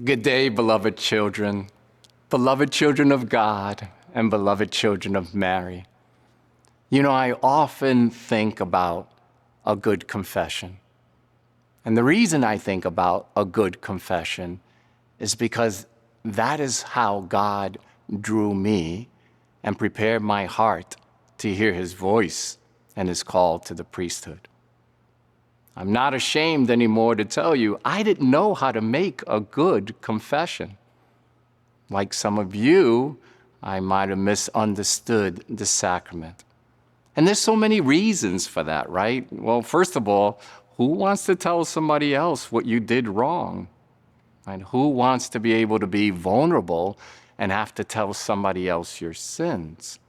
Good day, beloved children of God, and beloved children of Mary. You know, I often think about a good confession. And the reason I think about a good confession is because that is how God drew me and prepared my heart to hear his voice and his call to the priesthood. I'm not ashamed anymore to tell you, I didn't know how to make a good confession. Like some of you, I might have misunderstood the sacrament. And there's so many reasons for that, right? Well, first of all, who wants to tell somebody else what you did wrong? And who wants to be able to be vulnerable and have to tell somebody else your sins?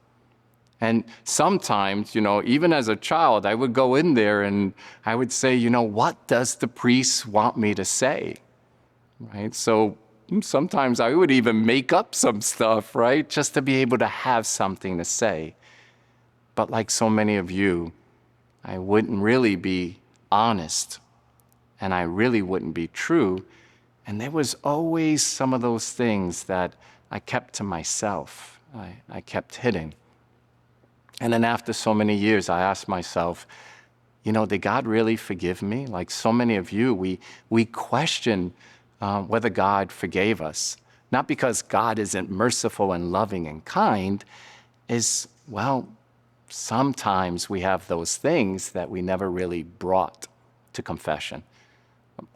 And sometimes, even as a child, I would go in there and I would say, what does the priest want me to say? Right? So sometimes I would even make up some stuff, right? Just to be able to have something to say. But like so many of you, I wouldn't really be honest and I really wouldn't be true. And there was always some of those things that I kept to myself. I kept hiding. And then after so many years, I asked myself, did God really forgive me? Like so many of you, we question whether God forgave us. Not because God isn't merciful and loving and kind, sometimes we have those things that we never really brought to confession.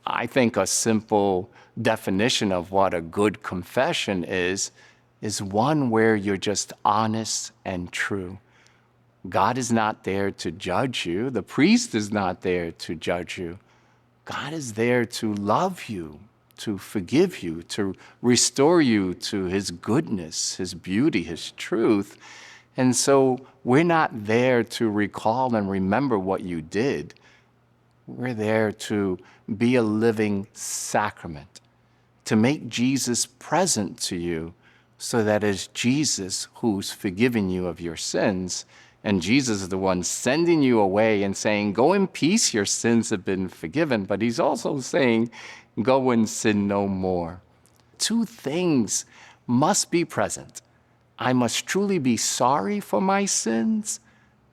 I think a simple definition of what a good confession is one where you're just honest and true. God is not there to judge you. The priest is not there to judge you. God is there to love you, to forgive you, to restore you to his goodness, his beauty, his truth. And so we're not there to recall and remember what you did. We're there to be a living sacrament, to make Jesus present to you so that it's Jesus who's forgiven you of your sins. And Jesus is the one sending you away and saying, go in peace, your sins have been forgiven. But he's also saying, go and sin no more. Two things must be present. I must truly be sorry for my sins,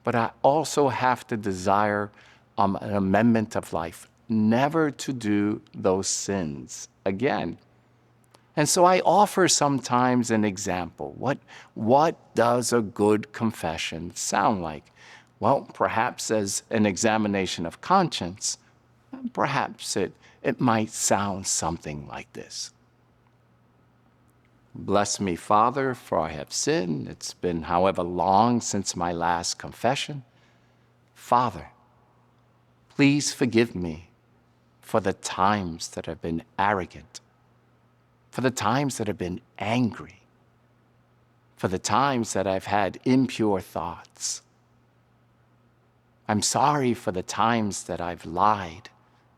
but I also have to desire an amendment of life, never to do those sins again. And so I offer sometimes an example. What does a good confession sound like? Well, perhaps as an examination of conscience, perhaps it might sound something like this. Bless me, Father, for I have sinned. It's been however long since my last confession. Father, please forgive me for the times that I've been arrogant, for the times that I've been angry, for the times that I've had impure thoughts. I'm sorry for the times that I've lied,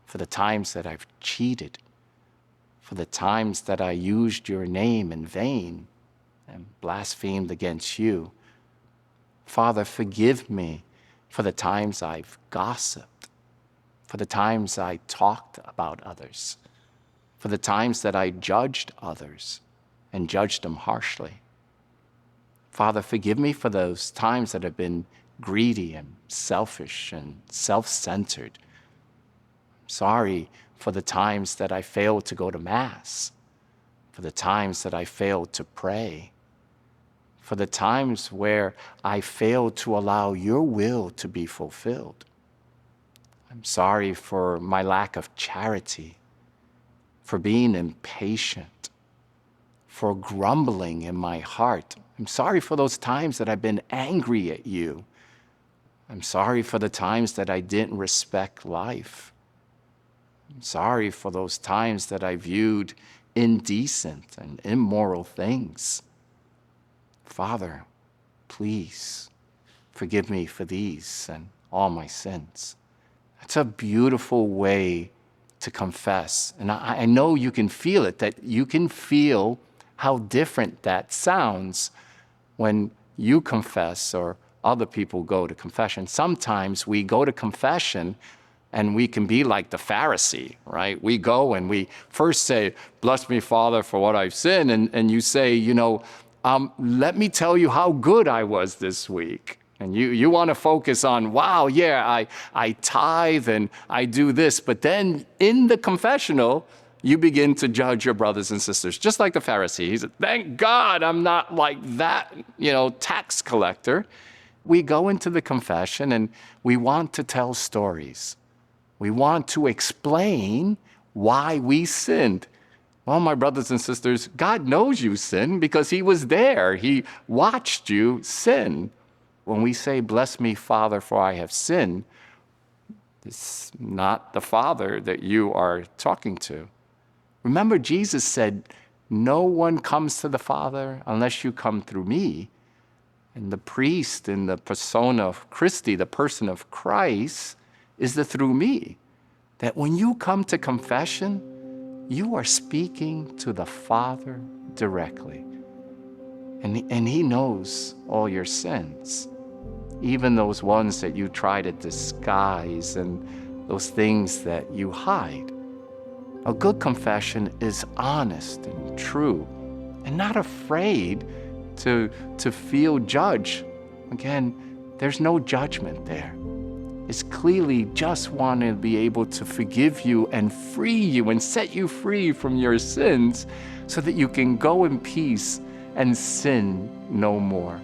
for the times that I've cheated, for the times that I used your name in vain and blasphemed against you. Father, forgive me for the times I've gossiped, for the times I talked about others, for the times that I judged others and judged them harshly. Father, forgive me for those times that have been greedy and selfish and self-centered. Sorry for the times that I failed to go to Mass, for the times that I failed to pray, for the times where I failed to allow your will to be fulfilled. I'm sorry for my lack of charity, for being impatient, for grumbling in my heart. I'm sorry for those times that I've been angry at you. I'm sorry for the times that I didn't respect life. I'm sorry for those times that I viewed indecent and immoral things. Father, please forgive me for these and all my sins. It's a beautiful way to confess. And I know you can feel it, that you can feel how different that sounds when you confess or other people go to confession. Sometimes we go to confession And we can be like the Pharisee, right? We go and we first say, bless me, Father, for what I've sinned. And you say, let me tell you how good I was this week. And you want to focus on, wow, yeah, I tithe and I do this. But then in the confessional, you begin to judge your brothers and sisters, just like the Pharisee. He said, thank God I'm not like that, tax collector. We go into the confession and we want to tell stories. We want to explain why we sinned. Well, my brothers and sisters, God knows you sinned because he was there. He watched you sin. When we say, bless me, Father, for I have sinned, it's not the Father that you are talking to. Remember, Jesus said, no one comes to the Father unless you come through me. And the priest in the persona of Christi, the person of Christ, is the through me. That when you come to confession, you are speaking to the Father directly. And he knows all your sins, even those ones that you try to disguise and those things that you hide. A good confession is honest and true and not afraid to feel judged. Again, there's no judgment there. It's clearly just wanting to be able to forgive you and free you and set you free from your sins so that you can go in peace and sin no more.